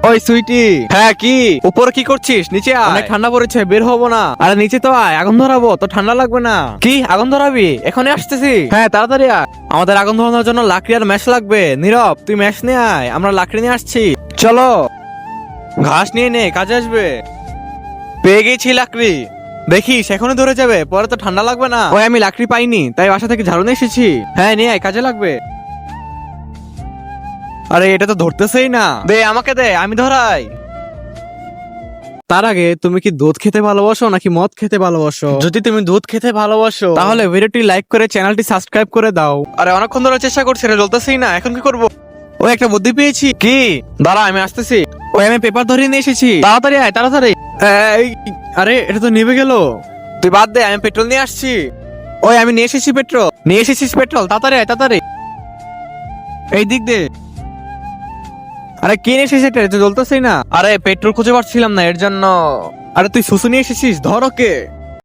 ওই সুইটি। হ্যাঁ কি উপরে কি করছিস? নিচে আয়। অনেক ঠান্ডা পড়েছে, বের হবো না। আরে নিচে তো আয়, আগুন ধরাবো, তো ঠান্ডা লাগবে না। কি আগুন ধরাবি? এখনই আসতেছি। হ্যাঁ তাড়াতাড়ি আয়। আমাদের আগুন ধরানোর জন্য লাকড়ি আর ম্যাশ লাগবে। নীরব তুই ম্যাশ নিয়ে আয়, আমরা লাকড়ি নিয়ে আসছি। চলো। ঘাস নিয়ে নে, কাজে আসবে। পেয়ে গেছি লাকড়ি। দেখিস এখনই ধরে যাবে, পরে তো ঠান্ডা লাগবে না। ওই আমি লাকড়ি পাইনি, তাই বাসা থেকে ঝাড়ু নিয়ে এসেছি। হ্যাঁ নিয়ে আয়, কাজে লাগবে। আরে এটা তো ধরতেছেই না। দে আমাকে দে, আমি ধরাই। তার আগে তুমি কি দুধ খেতে ভালোবাসো নাকি মদ খেতে ভালোবাসো? যদি তুমি দুধ খেতে ভালোবাসো তাহলে ভিডিওটি লাইক করে চ্যানেলটি সাবস্ক্রাইব করে দাও। আরে অনেকক্ষণ ধরে চেষ্টা করছি রে, জ্বলতেছেই না, এখন কি করব? ওই একটা বুদ্ধি পেয়েছি। কি? দাঁড়া আমি আসতেছি। ওই আমি পেপার ধরিয়ে নিয়ে এসেছি, তাড়াতাড়ি আয় তাড়াতাড়ি। এই, আরে এটা তো নিভে গেল। তুই বাদ দে, আমি পেট্রোল নিয়ে আসছি। ওই আমি নিয়ে এসেছি পেট্রোল। নিয়ে এসেছিস পেট্রোল? তাড়াতাড়ি আয় তাড়াতাড়ি। এই দিক দে। আরে কে নিয়ে এসেছিস? এটা জ্বলতেছেই না। আরে পেট্রোল খুঁজে পাচ্ছিলাম না এর জন্য। আরে তুই শুশু নিয়ে এসেছিস, ধর ওকে।